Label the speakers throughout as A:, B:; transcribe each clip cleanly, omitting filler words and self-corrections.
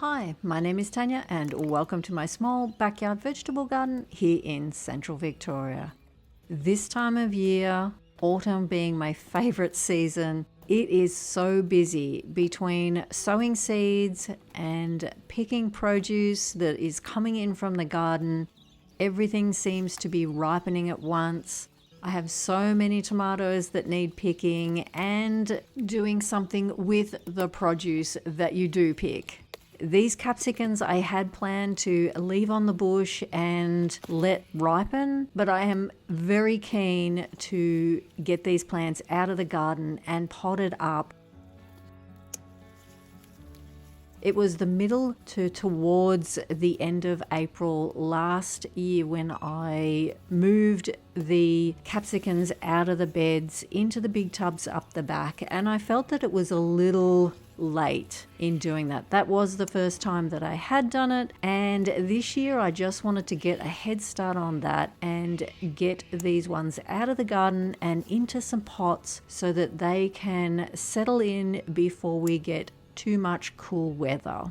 A: Hi, my name is Tanya and welcome to my small backyard vegetable garden here in central Victoria. This time of year, autumn being my favourite season, it is so busy between sowing seeds and picking produce that is coming in from the garden. Everything seems to be ripening at once. I have so many tomatoes that need picking and doing something with the produce that you do pick. These capsicums I had planned to leave on the bush and let ripen, but I am very keen to get these plants out of the garden and potted up. It was the middle to towards the end of April last year when I moved the capsicums out of the beds into the big tubs up the back, and I felt that it was a little late in doing that. That was the first time that I had done it, and this year I just wanted to get a head start on that and get these ones out of the garden and into some pots so that they can settle in before we get too much cool weather.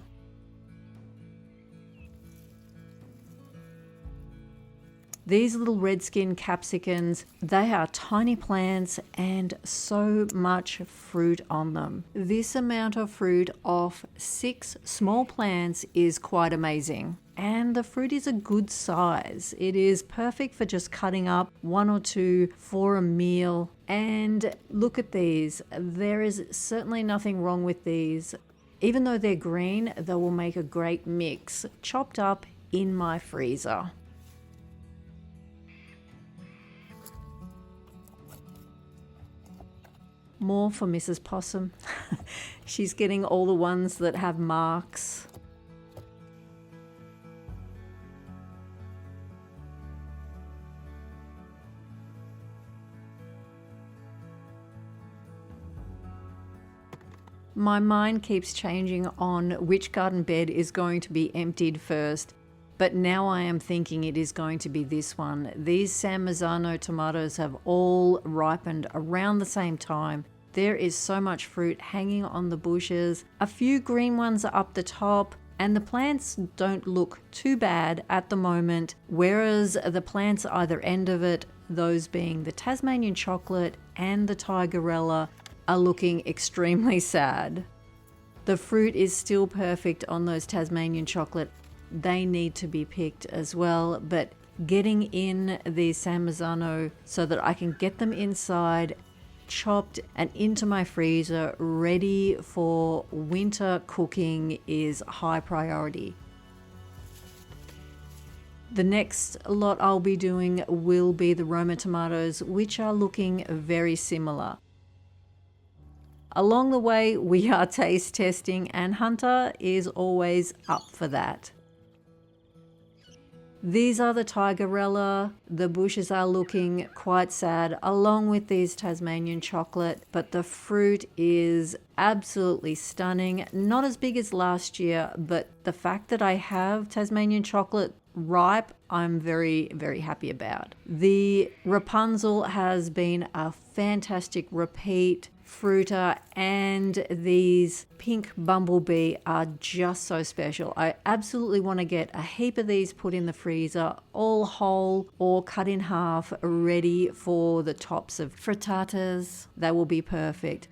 A: These little Redskin capsicums, they are tiny plants and so much fruit on them. This amount of fruit off 6 small plants is quite amazing. And the fruit is a good size. It is perfect for just cutting up 1 or 2 for a meal. And look at these. There is certainly nothing wrong with these. Even though they're green, they will make a great mix, chopped up in my freezer. More for Mrs. Possum. She's getting all the ones that have marks. My mind keeps changing on which garden bed is going to be emptied first, but now I am thinking it is going to be this one. These San Marzano tomatoes have all ripened around the same time. There is so much fruit hanging on the bushes. A few green ones are up the top, and the plants don't look too bad at the moment, whereas the plants either end of it, those being the Tasmanian chocolate and the Tigerella, are looking extremely sad. The fruit is still perfect on those Tasmanian chocolate. They need to be picked as well, but getting in these San Marzano so that I can get them inside, chopped and into my freezer, ready for winter cooking is high priority. The next lot I'll be doing will be the Roma tomatoes, which are looking very similar. Along the way, we are taste testing, and Hunter is always up for that. These are the Tigerella. The bushes are looking quite sad, along with these Tasmanian chocolate, but the fruit is absolutely stunning. Not as big as last year, but the fact that I have Tasmanian chocolate ripe, I'm very, very happy about. The Rapunzel has been a fantastic repeat fruiter, and these pink bumblebee are just so special. I absolutely want to get a heap of these put in the freezer, all whole or cut in half, ready for the tops of frittatas. They will be perfect.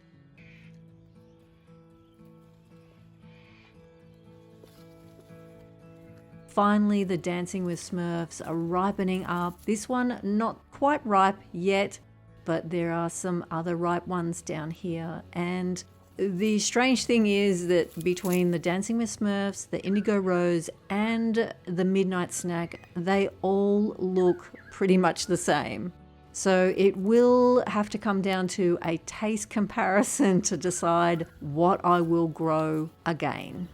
A: Finally, the Dancing with Smurfs are ripening up. This one not quite ripe yet, but there are some other ripe ones down here. And the strange thing is that between the Dancing with Smurfs, the Indigo Rose, and the Midnight Snack, they all look pretty much the same. So it will have to come down to a taste comparison to decide what I will grow again.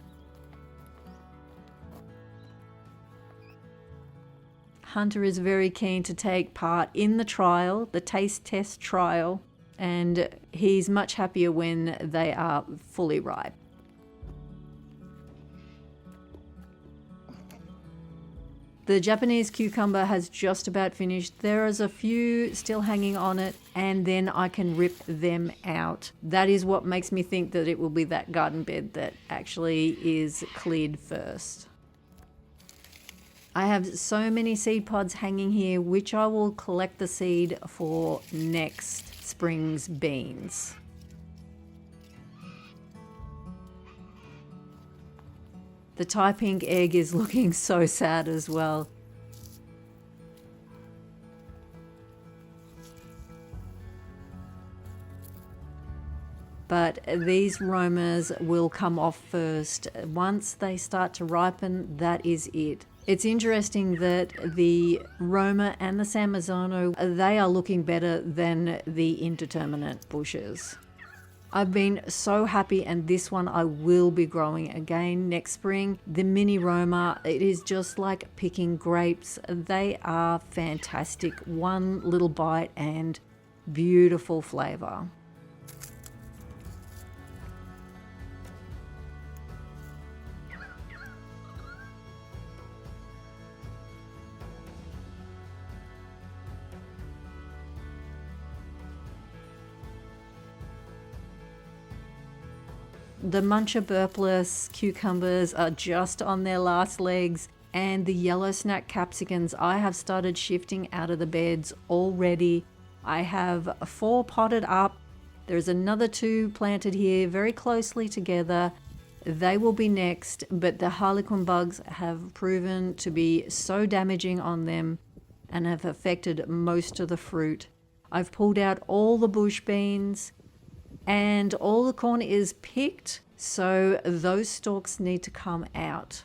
A: Hunter is very keen to take part in the trial, the taste test trial, and he's much happier when they are fully ripe. The Japanese cucumber has just about finished. There is a few still hanging on it, and then I can rip them out. That is what makes me think that it will be that garden bed that actually is cleared first. I have so many seed pods hanging here, which I will collect the seed for next spring's beans. The Thai pink egg is looking so sad as well. But these Romas will come off first. Once they start to ripen, that is it. It's interesting that the Roma and the San Marzano, they are looking better than the indeterminate bushes. I've been so happy, and this one I will be growing again next spring. The mini Roma, it is just like picking grapes. They are fantastic. One little bite and beautiful flavor. The Muncher burpless cucumbers are just on their last legs, and the yellow snack capsicums I have started shifting out of the beds already. I have 4 potted up. There's another 2 planted here very closely together. They will be next, but the harlequin bugs have proven to be so damaging on them and have affected most of the fruit. I've pulled out all the bush beans, and all the corn is picked, so those stalks need to come out.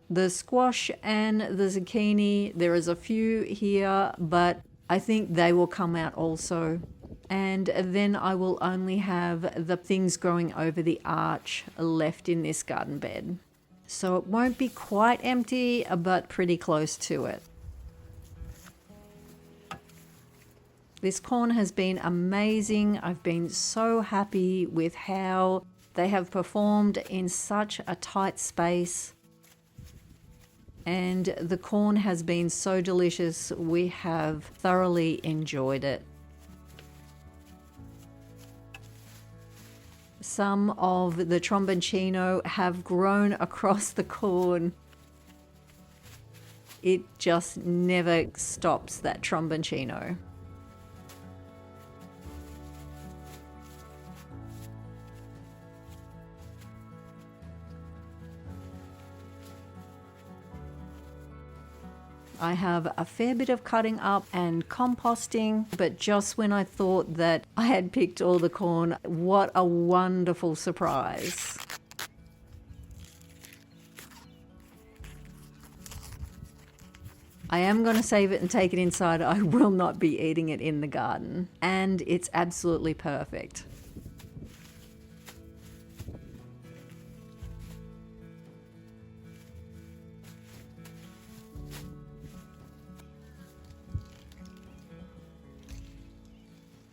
A: The squash and the zucchini, there is a few here, but I think they will come out also. And then I will only have the things growing over the arch left in this garden bed. So it won't be quite empty, but pretty close to it. This corn has been amazing. I've been so happy with how they have performed in such a tight space. And the corn has been so delicious. We have thoroughly enjoyed it. Some of the tromboncino have grown across the corn. It just never stops, that tromboncino. I have a fair bit of cutting up and composting, but just when I thought that I had picked all the corn, what a wonderful surprise. I am going to save it and take it inside. I will not be eating it in the garden, and it's absolutely perfect.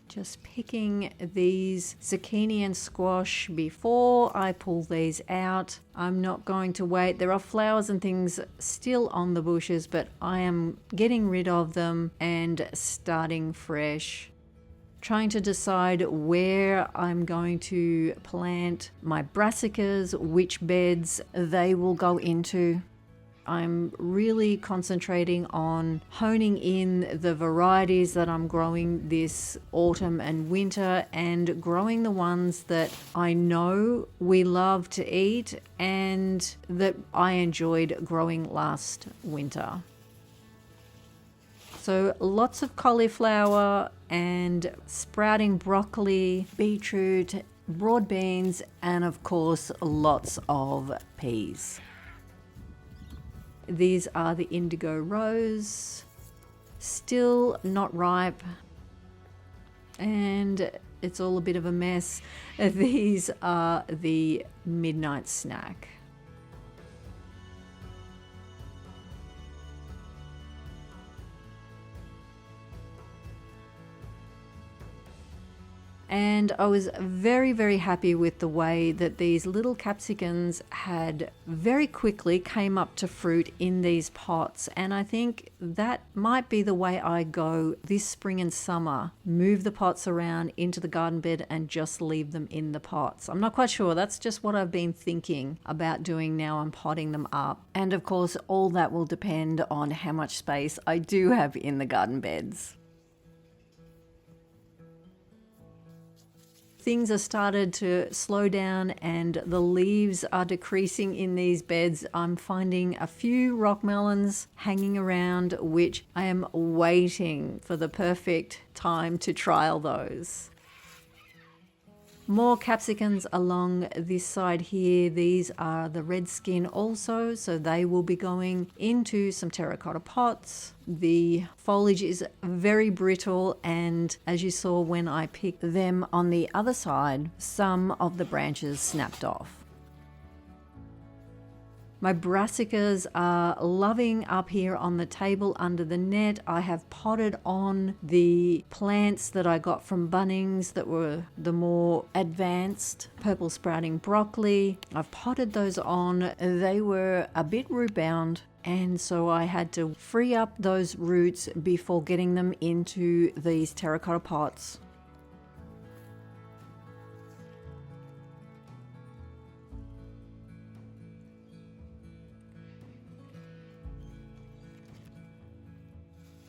A: Just picking these zucchini and squash before I pull these out. I'm not going to wait. There are flowers and things still on the bushes, but I am getting rid of them and starting fresh. Trying to decide where I'm going to plant my brassicas, which beds they will go into. I'm really concentrating on honing in the varieties that I'm growing this autumn and winter, and growing the ones that I know we love to eat and that I enjoyed growing last winter. So lots of cauliflower and sprouting broccoli, beetroot, broad beans, and of course lots of peas. These are the indigo rose, still not ripe, and it's all a bit of a mess. These are the midnight snack. And I was very, very happy with the way that these little capsicums had very quickly came up to fruit in these pots. And I think that might be the way I go this spring and summer. Move the pots around into the garden bed and just leave them in the pots. I'm not quite sure. That's just what I've been thinking about doing now I'm potting them up. And of course, all that will depend on how much space I do have in the garden beds. Things have started to slow down and the leaves are decreasing in these beds. I'm finding a few rock melons hanging around, which I am waiting for the perfect time to trial those. More capsicums along this side here. These are the Redskin also, so they will be going into some terracotta pots. The foliage is very brittle, and as you saw when I picked them on the other side, some of the branches snapped off. My brassicas are loving up here on the table under the net. I have potted on the plants that I got from Bunnings that were the more advanced purple sprouting broccoli. I've potted those on. They were a bit root bound, and so I had to free up those roots before getting them into these terracotta pots.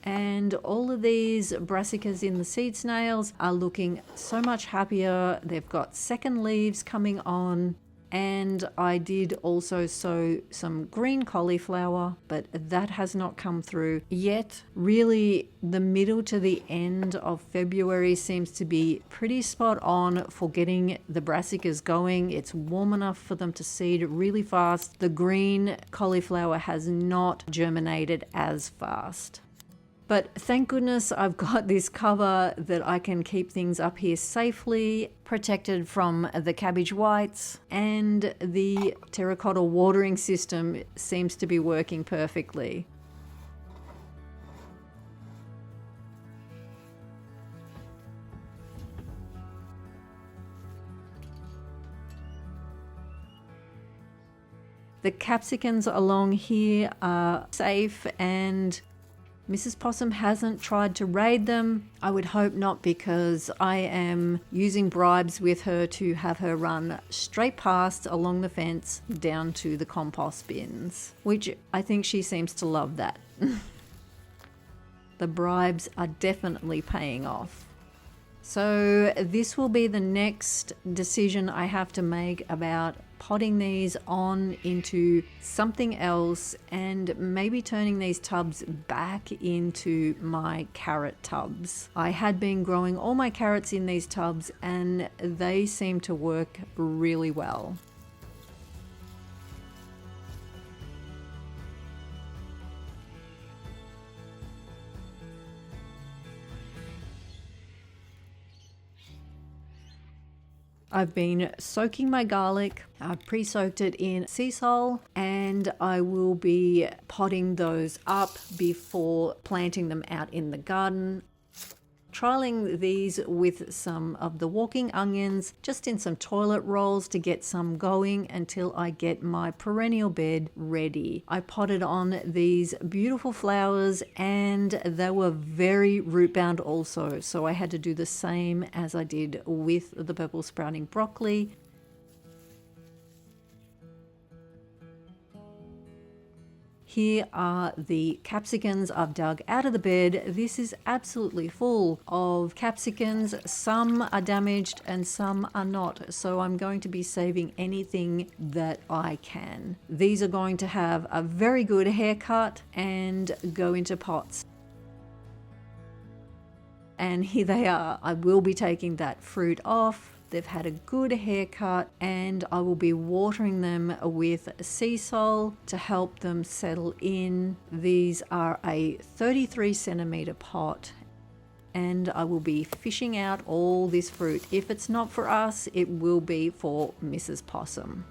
A: And all of these brassicas in the seed snails are looking so much happier. They've got second leaves coming on. And I did also sow some green cauliflower, but that has not come through yet. Really, the middle to the end of February seems to be pretty spot on for getting the brassicas going. It's warm enough for them to seed really fast. The green cauliflower has not germinated as fast. But thank goodness I've got this cover that I can keep things up here safely, protected from the cabbage whites, and the terracotta watering system seems to be working perfectly. The capsicums along here are safe, and Mrs. Possum hasn't tried to raid them. I would hope not, because I am using bribes with her to have her run straight past along the fence down to the compost bins, which I think she seems to love that. The bribes are definitely paying off. So this will be the next decision I have to make about potting these on into something else and maybe turning these tubs back into my carrot tubs. I had been growing all my carrots in these tubs and they seem to work really well. I've been soaking my garlic. I've pre-soaked it in sea salt, and I will be potting those up before planting them out in the garden. Trialing these with some of the walking onions, just in some toilet rolls to get some going until I get my perennial bed ready. I potted on these beautiful flowers and they were very root bound also, so I had to do the same as I did with the purple sprouting broccoli. Here are the capsicums I've dug out of the bed. This is absolutely full of capsicums. Some are damaged and some are not, so I'm going to be saving anything that I can. These are going to have a very good haircut and go into pots. And here they are. I will be taking that fruit off. They've had a good haircut, and I will be watering them with sea salt to help them settle in. These are a 33 centimeter pot, and I will be fishing out all this fruit. If it's not for us, it will be for Mrs. Possum.